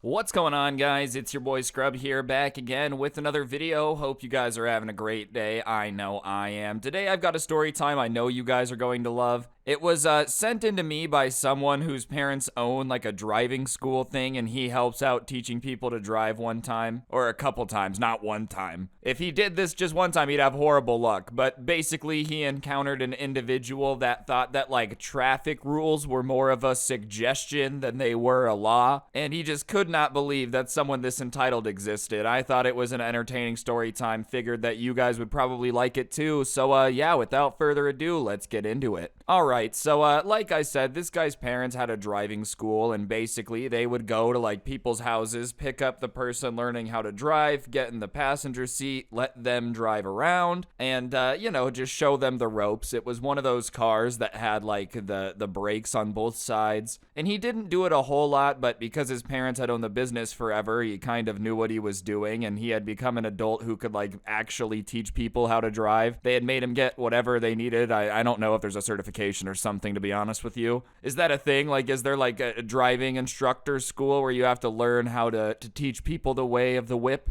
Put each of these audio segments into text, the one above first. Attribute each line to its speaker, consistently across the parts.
Speaker 1: What's going on, guys? It's your boy Scrub here, back again with another video. Hope you guys are having a great day. I know I am. Today I've got a story time I know you guys are going to love. It was sent in to me by someone whose parents own like a driving school thing, and he helps out teaching people to drive one time, or a couple times, not one time. If he did this just one time, he'd have horrible luck, but basically he encountered an individual that thought that like traffic rules were more of a suggestion than they were a law, and he just could not believe that someone this entitled existed. I thought it was an entertaining story time, figured that you guys would probably like it too, so yeah, without further ado, let's get into it. Alright, so like I said, this guy's parents had a driving school, and basically they would go to like people's houses, pick up the person learning how to drive, get in the passenger seat, let them drive around, and just show them the ropes. It was one of those cars that had like the brakes on both sides, and he didn't do it a whole lot, but because his parents had owned the business forever, he kind of knew what he was doing, and he had become an adult who could like actually teach people how to drive. They had made him get whatever they needed. I don't know if there's a certification or something, to be honest with you. Is that a thing? Like, is there like a driving instructor school where you have to learn how to teach people the way of the whip?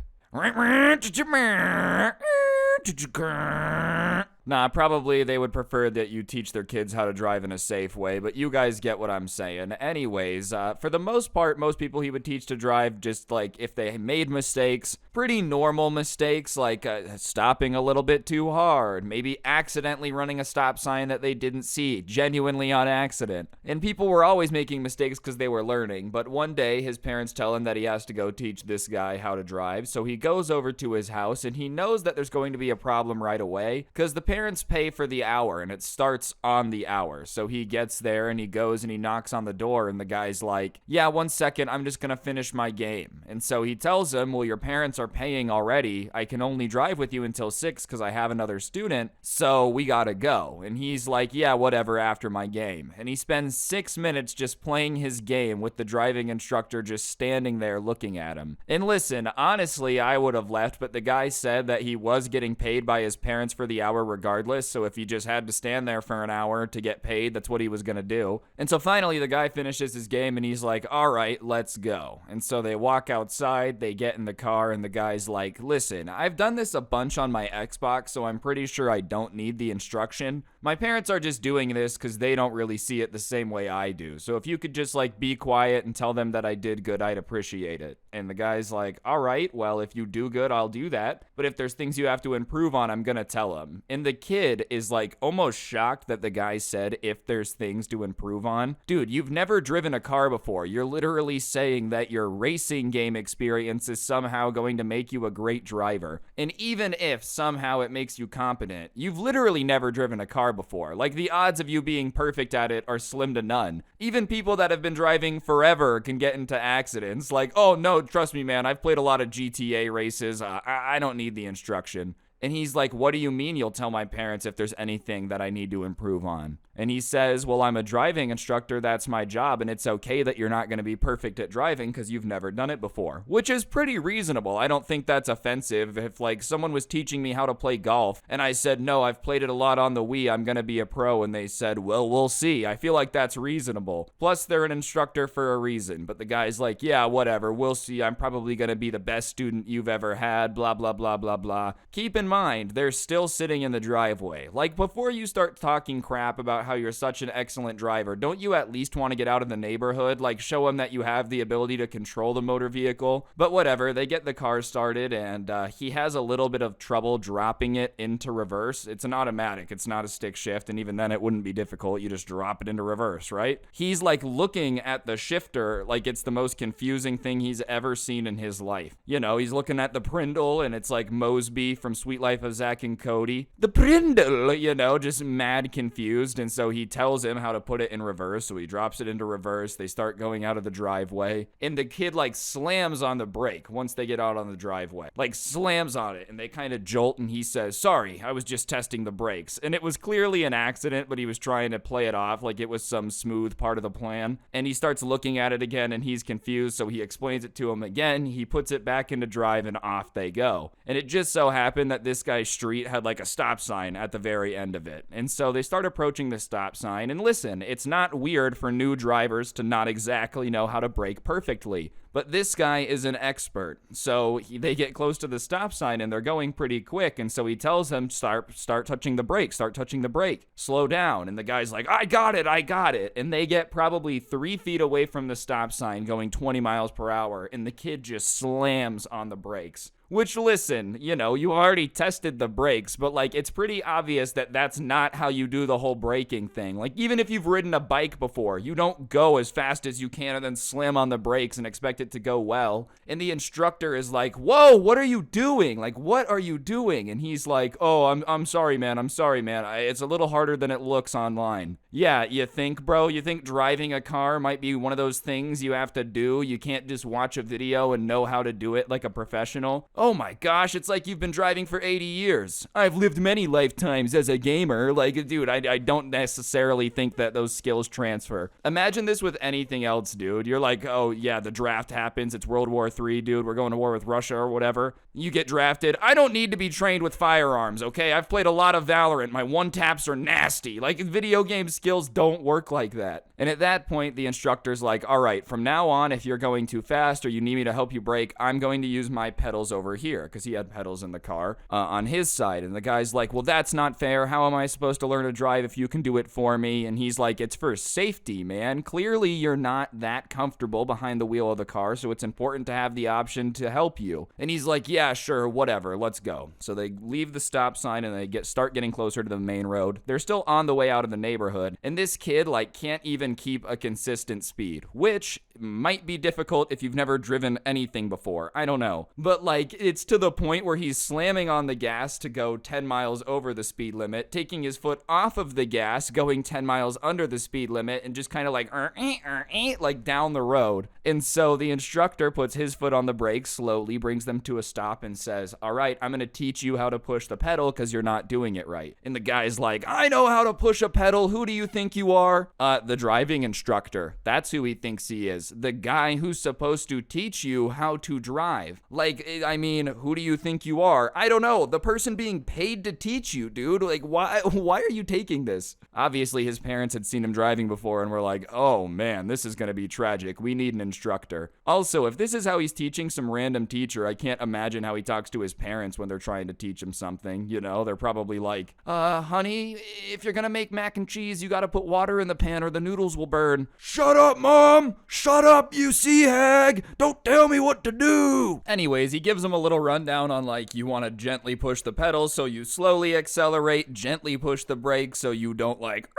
Speaker 1: Nah, probably they would prefer that you teach their kids how to drive in a safe way, but you guys get what I'm saying. Anyways, for the most part, most people he would teach to drive just like if they made mistakes, pretty normal mistakes like stopping a little bit too hard, maybe accidentally running a stop sign that they didn't see, genuinely on accident. And people were always making mistakes because they were learning, but one day his parents tell him that he has to go teach this guy how to drive, so he goes over to his house and he knows that there's going to be a problem right away because the parents pay for the hour and it starts on the hour. So he gets there and he goes and he knocks on the door and the guy's like, yeah, 1 second, I'm just gonna finish my game. And so he tells him, well, your parents are paying already. I can only drive with you until 6 because I have another student, so we gotta go. And he's like, yeah, whatever, after my game. And he spends 6 minutes just playing his game with the driving instructor just standing there looking at him. And listen, honestly, I would have left, but the guy said that he was getting paid by his parents for the hour regardless, so if he just had to stand there for an hour to get paid, that's what he was gonna do. And so finally the guy finishes his game and he's like, alright, let's go. And so they walk outside, they get in the car, and the guy's like, listen, I've done this a bunch on my Xbox, so I'm pretty sure I don't need the instruction. My parents are just doing this because they don't really see it the same way I do, so if you could just like be quiet and tell them that I did good, I'd appreciate it. And the guy's like, alright, well, if you do good, I'll do that, but if there's things you have to improve on, I'm gonna tell him. And the kid is like almost shocked that the guy said if there's things to improve on. Dude, you've never driven a car before. You're literally saying that your racing game experience is somehow going to make you a great driver. And even if somehow it makes you competent, you've literally never driven a car before. Like, the odds of you being perfect at it are slim to none. Even people that have been driving forever can get into accidents. Like, oh no, trust me, man, I've played a lot of GTA races. I don't need the instruction. And he's like, what do you mean you'll tell my parents if there's anything that I need to improve on? And he says, well, I'm a driving instructor, that's my job, and it's okay that you're not going to be perfect at driving because you've never done it before. Which is pretty reasonable. I don't think that's offensive. If like someone was teaching me how to play golf and I said, no, I've played it a lot on the Wii, I'm going to be a pro, and they said, well, we'll see. I feel like that's reasonable. Plus, they're an instructor for a reason. But the guy's like, yeah, whatever, we'll see. I'm probably going to be the best student you've ever had, blah, blah, blah, blah, blah. Keep in mind, they're still sitting in the driveway. Like, before you start talking crap about how you're such an excellent driver, don't you at least want to get out of the neighborhood? Like, show them that you have the ability to control the motor vehicle? But whatever, they get the car started, and he has a little bit of trouble dropping it into reverse. It's an automatic, it's not a stick shift, and even then it wouldn't be difficult. You just drop it into reverse, right? He's like looking at the shifter like it's the most confusing thing he's ever seen in his life. You know, he's looking at the Prindle, and it's like Mosby from Sweet Life of Zack and Cody. The Prindle, you know, just mad confused, and so he tells him how to put it in reverse, so he drops it into reverse. They start going out of the driveway, and the kid like slams on the brake once they get out on the driveway. Like, slams on it, and they kind of jolt, and he says, sorry, I was just testing the brakes. And it was clearly an accident, but he was trying to play it off like it was some smooth part of the plan. And he starts looking at it again, and he's confused, so he explains it to him again. He puts it back into drive, and off they go. And it just so happened that this guy's street had like a stop sign at the very end of it. And so they start approaching the stop sign. And listen, it's not weird for new drivers to not exactly know how to brake perfectly. But this guy is an expert. So they get close to the stop sign and they're going pretty quick. And so he tells them, start touching the brake, start touching the brake, slow down. And the guy's like, I got it. And they get probably 3 feet away from the stop sign going 20 miles per hour. And the kid just slams on the brakes. Which, listen, you know, you already tested the brakes, but, like, it's pretty obvious that that's not how you do the whole braking thing. Like, even if you've ridden a bike before, you don't go as fast as you can and then slam on the brakes and expect it to go well. And the instructor is like, whoa, what are you doing? Like, what are you doing? And he's like, oh, I'm sorry, man. It's a little harder than it looks online. Yeah, you think, bro? You think driving a car might be one of those things you have to do? You can't just watch a video and know how to do it like a professional? Oh my gosh, it's like you've been driving for 80 years. I've lived many lifetimes as a gamer. Like, dude, I don't necessarily think that those skills transfer. Imagine this with anything else, dude. You're like, oh yeah, the draft happens. It's World War III, dude. We're going to war with Russia or whatever. You get drafted. I don't need to be trained with firearms, okay? I've played a lot of Valorant. My one-taps are nasty. Like, video game skills don't work like that. And at that point, the instructor's like, all right, from now on, if you're going too fast or you need me to help you brake, I'm going to use my pedals over here, because he had pedals in the car on his side. And the guy's like, well, that's not fair. How am I supposed to learn to drive if you can do it for me? And he's like, it's for safety, man. Clearly, you're not that comfortable behind the wheel of the car, so it's important to have the option to help you. And he's like, yeah, sure, whatever, let's go. So they leave the stop sign and they start getting closer to the main road. They're still on the way out of the neighborhood, and this kid, like, can't even keep a consistent speed, which might be difficult if you've never driven anything before. I don't know. But, like, it's to the point where he's slamming on the gas to go 10 miles over the speed limit, taking his foot off of the gas, going 10 miles under the speed limit, and just kind of like down the road. And so the instructor puts his foot on the brake, slowly brings them to a stop and says, all right, I'm going to teach you how to push the pedal because you're not doing it right. And the guy's like, I know how to push a pedal. Who do you think you are? The driving instructor. That's who he thinks he is. The guy who's supposed to teach you how to drive. Like, I mean, who do you think you are? I don't know. The person being paid to teach you, dude. Like, why are you taking this? Obviously, his parents had seen him driving before and were like, oh man, this is going to be tragic. We need an instructor. Also, if this is how he's teaching some random teacher, I can't imagine how he talks to his parents when they're trying to teach him something. You know, they're probably like, honey, if you're going to make mac and cheese, you got to put water in the pan or the noodles will burn. Shut up, Mom! Shut up, you sea hag! Don't tell me what to do! Anyways, he gives him a little rundown on, like, you want to gently push the pedals so you slowly accelerate, gently push the brake so you don't, like,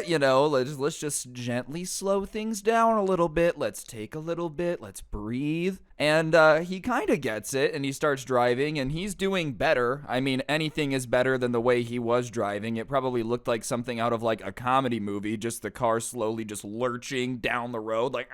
Speaker 1: you know, let's just gently slow things down a little bit. Let's take a little bit. Let's breathe. And he kind of gets it, and he starts driving, and he's doing better. I mean, anything is better than the way he was driving. It probably looked like something out of, like, a comedy movie, just the car slowly just lurching down the road, like,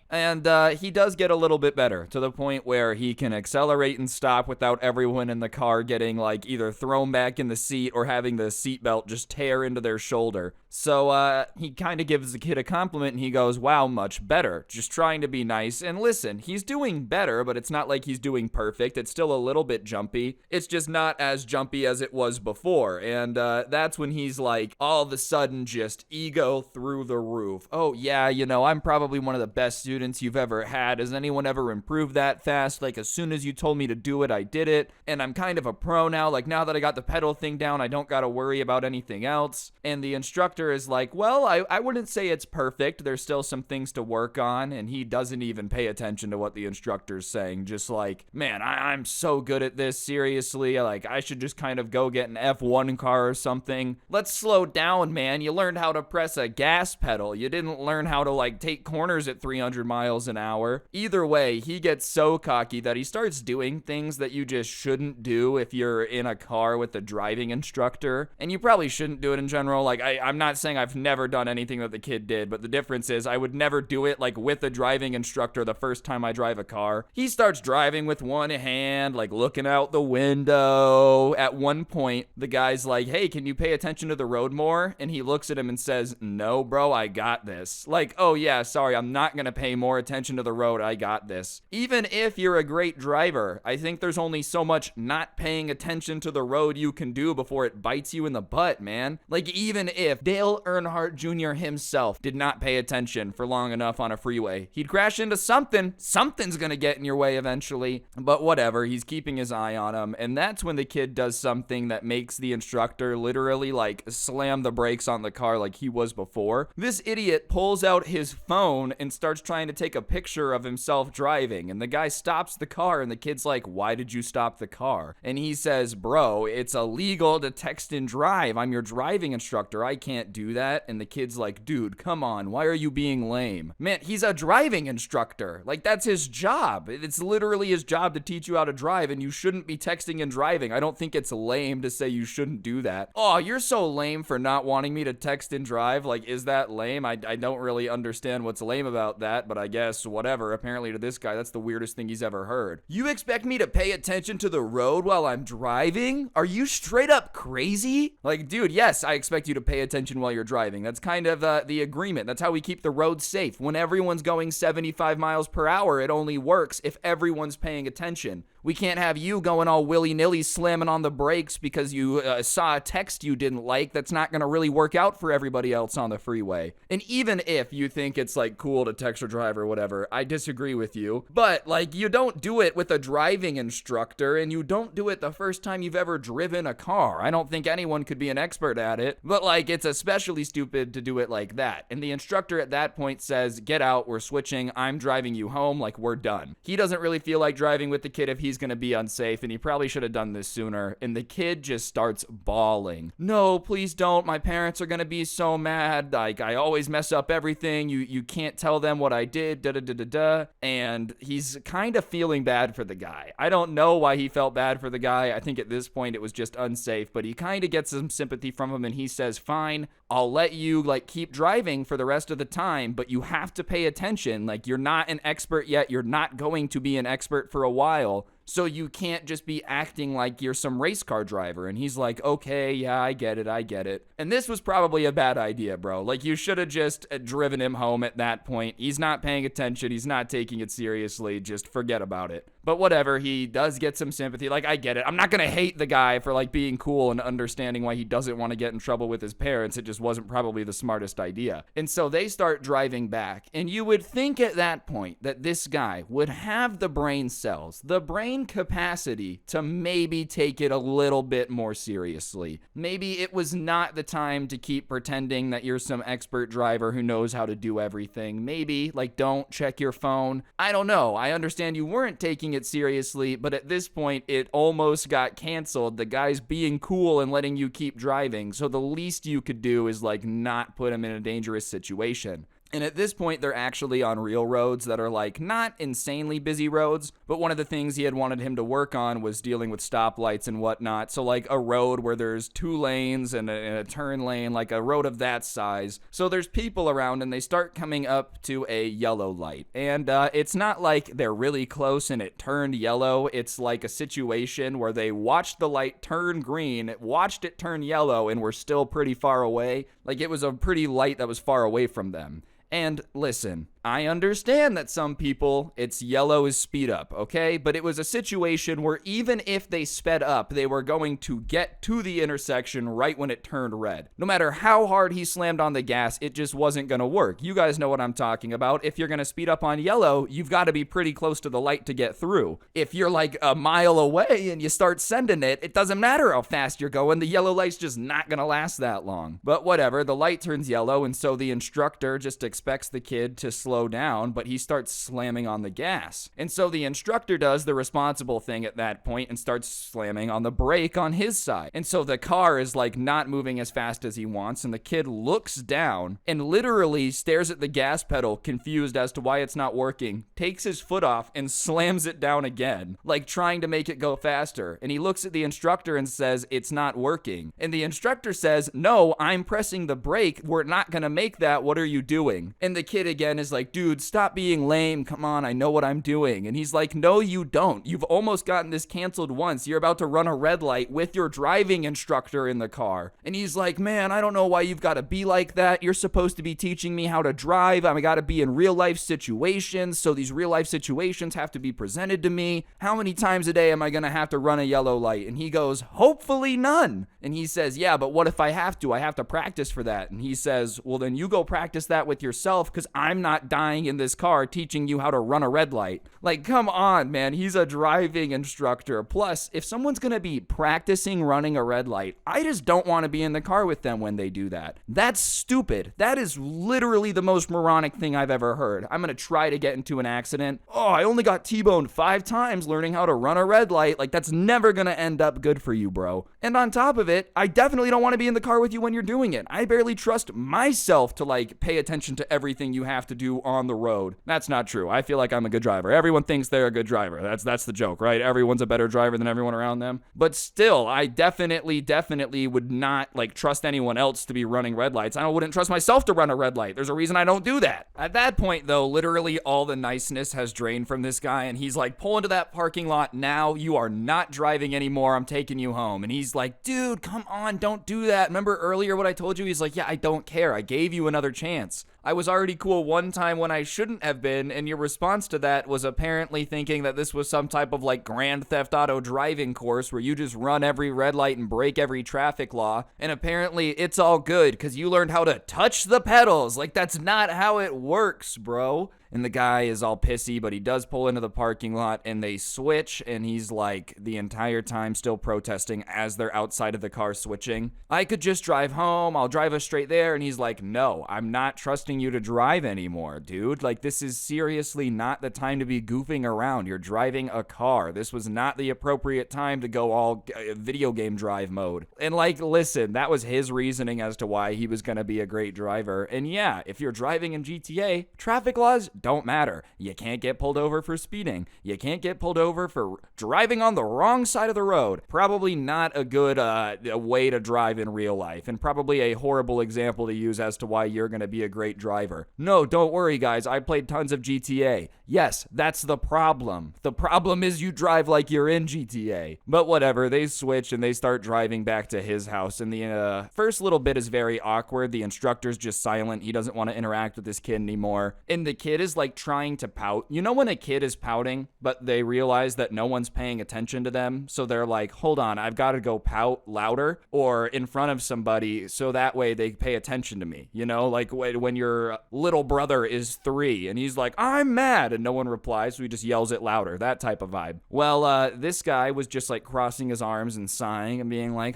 Speaker 1: and he does get a little bit better, to the point where he can accelerate and stop without everyone in the car getting, like, either thrown back in the seat or having the seatbelt just tear into their shoulder. So he kind of gives the kid a compliment, and he goes, wow, much better. Just trying to be nice. And listen, he's doing better, but it's not like he's doing perfect. It's still a little bit jumpy. It's just not as jumpy as it was before. And that's when he's like, all of a sudden, just ego through the roof. Oh, yeah, you know, I'm probably one of the best students you've ever had. Has anyone ever improved that fast? Like, as soon as you told me to do it, I did it. And I'm kind of a pro now. Like, now that I got the pedal thing down, I don't got to worry about anything else. And the instructor is like, well, I wouldn't say it's perfect. There's still some things to work on. And he doesn't even pay attention to what the instructor's saying. Just like, man, I'm so good at this. Seriously, like, I should just kind of go get an F1 car or something. Let's slow down, man. You learned how to press a gas pedal. You didn't learn how to, like, take corners at 300 miles an hour. Either way, he gets so cocky that he starts doing things that you just shouldn't do if you're in a car with a driving instructor. And you probably shouldn't do it in general. Like, I'm not saying I've never done anything that the kid did, but the difference is I would never do it like with a driving instructor the first time I drive a car. He starts driving with one hand, like looking out the window. At one point, the guy's like, hey, can you pay attention to the road more? And he looks at him and says, no, bro, I got this. Like, oh yeah, sorry, I'm not gonna pay more attention to the road. I got this. Even if you're a great driver, I think there's only so much not paying attention to the road you can do before it bites you in the butt, man. Like, even if Dale Earnhardt Jr. himself did not pay attention for long enough on a freeway, he'd crash into something. Something's gonna get in your way eventually. But whatever, he's keeping his eye on him. And that's when the kid does something that makes the instructor literally like slam the brakes on the car like he was before. This idiot pulls out his phone and starts trying to take a picture of himself driving. And the guy stops the car and the kid's like, why did you stop the car? And he says, bro, it's illegal to text and drive. I'm your driving instructor. I can't do that. And the kid's like, dude, come on. Why are you being lame? Man, he's a driving instructor. Like, that's his job. It's literally his job to teach you how to drive, and you shouldn't be texting and driving. I don't think it's lame to say you shouldn't do that. Oh, you're so lame for not wanting me to text and drive. Like, is that lame? I don't really understand what's lame about that, but I guess whatever. Apparently to this guy, that's the weirdest thing he's ever heard. You expect me to pay attention to the road while I'm driving? Are you straight up crazy? Like, dude, yes, I expect you to pay attention while you're driving. That's kind of the agreement. That's how we keep the roads safe. When everyone's going 75 miles per hour, it only works if everyone's paying attention. We can't have you going all willy-nilly slamming on the brakes because you saw a text you didn't like. That's not going to really work out for everybody else on the freeway. And even if you think it's like cool to text or drive or whatever, I disagree with you. But like, you don't do it with a driving instructor, and you don't do it the first time you've ever driven a car. I don't think anyone could be an expert at it, but like, it's especially stupid to do it like that. And the instructor at that point says, get out, we're switching, I'm driving you home, like, we're done. He doesn't really feel like driving with the kid if he's going to be unsafe, and he probably should have done this sooner. And the kid just starts bawling. No, please don't. My parents are going to be so mad. Like, I always mess up everything. You can't tell them what I did. Da da da da da. And he's kind of feeling bad for the guy. I don't know why he felt bad for the guy. I think at this point it was just unsafe, but he kind of gets some sympathy from him, and he says, fine, I'll let you like keep driving for the rest of the time, but you have to pay attention. Like, you're not an expert yet. You're not going to be an expert for a while. So you can't just be acting like you're some race car driver. And he's like, okay, yeah, I get it. And this was probably a bad idea, bro. Like, you should have just driven him home at that point. He's not paying attention. He's not taking it seriously. Just forget about it. But whatever, he does get some sympathy. Like, I get it. I'm not going to hate the guy for, like, being cool and understanding why he doesn't want to get in trouble with his parents. It just wasn't probably the smartest idea. And so they start driving back. And you would think at that point that this guy would have the brain cells, the brain capacity to maybe take it a little bit more seriously. Maybe it was not the time to keep pretending that you're some expert driver who knows how to do everything. Maybe, like, don't check your phone. I don't know. I understand you weren't taking it seriously, but at this point, it almost got canceled. The guy's being cool and letting you keep driving, so the least you could do is, like, not put him in a dangerous situation. And at this point, they're actually on real roads that are, like, not insanely busy roads, but one of the things he had wanted him to work on was dealing with stoplights and whatnot. So, like, a road where there's 2 lanes and a turn lane, like a road of that size. So there's people around, and they start coming up to a yellow light. And it's not like they're really close and it turned yellow. It's like a situation where they watched the light turn green, watched it turn yellow, and were still pretty far away. Like, it was a pretty light that was far away from them. And listen, I understand that some people, it's yellow is speed up, okay? But it was a situation where even if they sped up, they were going to get to the intersection right when it turned red. No matter how hard he slammed on the gas, it just wasn't going to work. You guys know what I'm talking about. If you're going to speed up on yellow, you've got to be pretty close to the light to get through. If you're like a mile away and you start sending it, it doesn't matter how fast you're going. The yellow light's just not going to last that long. But whatever, the light turns yellow, and so the instructor just expects the kid to slow down, but he starts slamming on the gas. And so the instructor does the responsible thing at that point and starts slamming on the brake on his side. And so the car is like not moving as fast as he wants, and the kid looks down and literally stares at the gas pedal, confused as to why it's not working, takes his foot off and slams it down again, like trying to make it go faster. And he looks at the instructor and says, "It's not working." And the instructor says, "No, I'm pressing the brake. We're not gonna make that. What are you doing?" And the kid again is like, "Dude, stop being lame. Come on, I know what I'm doing." And he's like, "No, you don't. You've almost gotten this canceled once. You're about to run a red light with your driving instructor in the car." And he's like, "Man, I don't know why you've got to be like that. You're supposed to be teaching me how to drive. I got to be in real life situations, so these real life situations have to be presented to me. How many times a day am I going to have to run a yellow light?" And he goes, "Hopefully none." And he says, "Yeah, but what if I have to? I have to practice for that." And he says, "Well, then you go practice that with yourself, because I'm not dying in this car teaching you how to run a red light." Like, come on, man. He's a driving instructor. Plus, if someone's going to be practicing running a red light, I just don't want to be in the car with them when they do that. That's stupid. That is literally the most moronic thing I've ever heard. I'm going to try to get into an accident. Oh, I only got T-boned 5 times learning how to run a red light. Like, that's never going to end up good for you, bro. And on top of it, I definitely don't want to be in the car with you when you're doing it. I barely trust myself to, like, pay attention to everything you have to do on the road. That's not true. I feel like I'm a good driver. Everyone thinks they're a good driver. That's the joke, right? Everyone's a better driver than everyone around them. But still, I definitely would not, like, trust anyone else to be running red lights. I wouldn't trust myself to run a red light. There's a reason I don't do that. At that point, though, literally all the niceness has drained from this guy, and he's like, "Pull into that parking lot now. You are not driving anymore. I'm taking you home." And he's like, "Dude, come on, don't do that. Remember earlier what I told you?" He's like, "Yeah, I don't care. I gave you another chance. I was already cool one time when I shouldn't have been, and your response to that was apparently thinking that this was some type of like Grand Theft Auto driving course where you just run every red light and break every traffic law, and apparently it's all good because you learned how to touch the pedals." Like, that's not how it works, bro. And the guy is all pissy, but he does pull into the parking lot, and they switch, and he's like the entire time still protesting as they're outside of the car switching. "I could just drive home. I'll drive us straight there." And he's like, "No, I'm not trusting you to drive anymore, dude. Like, this is seriously not the time to be goofing around. You're driving a car. This was not the appropriate time to go all video game drive mode." And like, listen, that was his reasoning as to why he was going to be a great driver. And yeah, if you're driving in GTA, traffic laws don't matter. You can't get pulled over for speeding. You can't get pulled over for driving on the wrong side of the road. Probably not a good way to drive in real life, and probably a horrible example to use as to why you're going to be a great driver. No, don't worry, guys. I played tons of GTA. Yes, that's the problem. The problem is you drive like you're in GTA. But whatever, they switch and they start driving back to his house, and the first little bit is very awkward. The instructor's just silent. He doesn't want to interact with this kid anymore. And the kid is like trying to pout. You know when a kid is pouting, but they realize that no one's paying attention to them, so they're like, "Hold on, I've got to go pout louder or in front of somebody so that way they pay attention to me." You know, like when your little brother is 3 and he's like, "I'm mad," and no one replies, so he just yells it louder. That type of vibe. Well, this guy was just like crossing his arms and sighing and being like,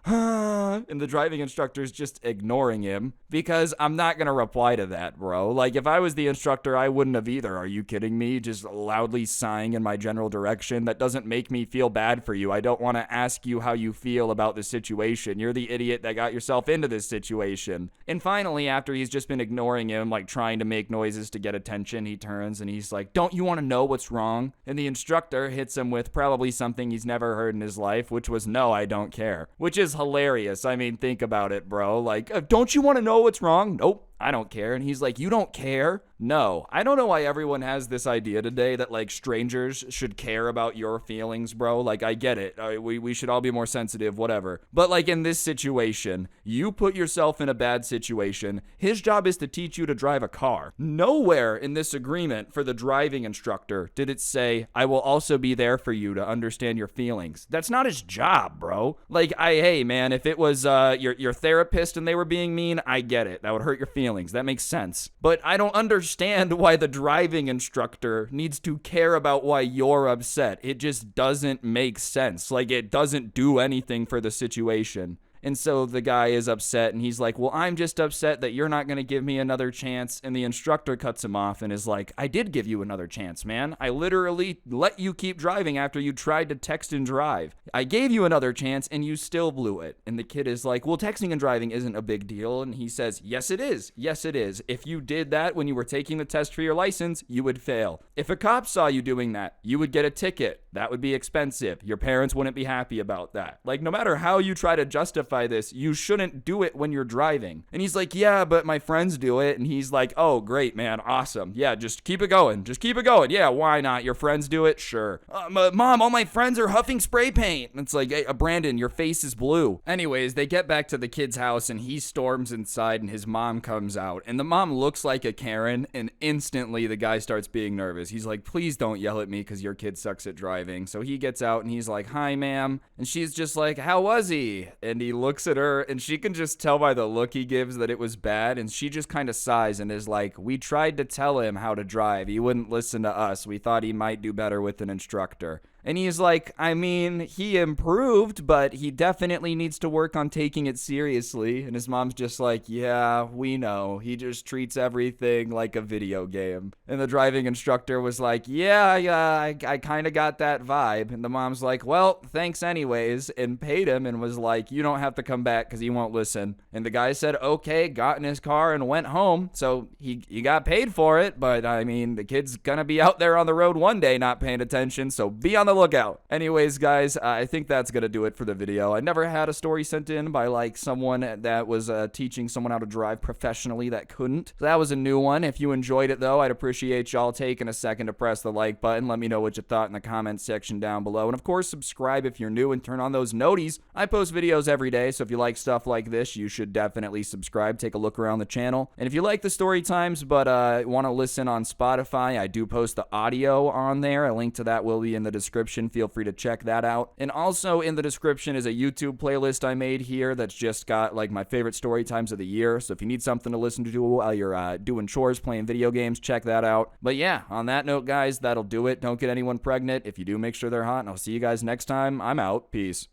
Speaker 1: and the driving instructor's just ignoring him, because I'm not gonna reply to that, bro. Like, if I was the instructor, I wouldn't have either. Are you kidding me? Just loudly sighing in my general direction. That doesn't make me feel bad for you. I don't want to ask you how you feel about the situation. You're the idiot that got yourself into this situation. And finally, after he's just been ignoring him, like trying to make noises to get attention, he turns and he's like, "Don't you want to know what's wrong?" And the instructor hits him with probably something he's never heard in his life, which was, "No, I don't care." Which is hilarious. I mean, think about it, bro. Like, "Don't you want to know what's wrong?" "Nope, I don't care." And he's like, "You don't care?" No. I don't know why everyone has this idea today that, like, strangers should care about your feelings, bro. Like, I get it. We should all be more sensitive, whatever. But, like, in this situation, you put yourself in a bad situation. His job is to teach you to drive a car. Nowhere in this agreement for the driving instructor did it say, "I will also be there for you to understand your feelings." That's not his job, bro. Like, hey, man, if it was your therapist and they were being mean, I get it. That would hurt your feelings. That makes sense. But I don't understand why the driving instructor needs to care about why you're upset. It just doesn't make sense. Like, it doesn't do anything for the situation. And so the guy is upset and he's like, well, I'm just upset that you're not going to give me another chance. And the instructor cuts him off and is like, I did give you another chance, man. I literally let you keep driving after you tried to text and drive. I gave you another chance and you still blew it. And the kid is like, well, texting and driving isn't a big deal. And he says, yes, it is. Yes, it is. If you did that when you were taking the test for your license, you would fail. If a cop saw you doing that, you would get a ticket. That would be expensive. Your parents wouldn't be happy about that. Like, no matter how you try to justify this, you shouldn't do it when you're driving. And he's like, yeah, but my friends do it. And he's like, oh, great, man. Awesome. Yeah, just keep it going. Just keep it going. Yeah, why not? Your friends do it? Sure. Mom, all my friends are huffing spray paint. And it's like, hey, Brandon, your face is blue. Anyways, they get back to the kid's house and he storms inside and his mom comes out. And the mom looks like a Karen, and instantly the guy starts being nervous. He's like, please don't yell at me because your kid sucks at driving. So he gets out and he's like, hi, ma'am. And she's just like, how was he? And he looks at her and she can just tell by the look he gives that it was bad. And she just kind of sighs and is like, we tried to tell him how to drive. He wouldn't listen to us. We thought he might do better with an instructor. And he's like, I mean, he improved, but he definitely needs to work on taking it seriously. And his mom's just like, yeah, we know. He just treats everything like a video game. And the driving instructor was like, yeah, I kind of got that vibe. And the mom's like, well, thanks anyways, and paid him and was like, you don't have to come back because he won't listen. And the guy said, okay, got in his car and went home. So he got paid for it. But I mean, the kid's going to be out there on the road one day not paying attention. So be on the lookout. Anyways, guys, I think that's gonna do it for the video. I never had a story sent in by like someone that was teaching someone how to drive professionally that couldn't. So that was a new one. If you enjoyed it though, I'd appreciate y'all taking a second to press the like button. Let me know what you thought in the comments section down below. And of course, subscribe if you're new and turn on those noties. I post videos every day, so if you like stuff like this, you should definitely subscribe. Take a look around the channel. And if you like the story times but want to listen on Spotify, I do post the audio on there. A link to that will be in the description. Feel free to check that out. And also in the description is a YouTube playlist I made here that's just got like my favorite story times of the year. So if you need something to listen to while you're doing chores, playing video games, check that out. But yeah, on that note, guys, that'll do it. Don't get anyone pregnant. If you do, make sure they're hot. And I'll see you guys next time. I'm out. Peace.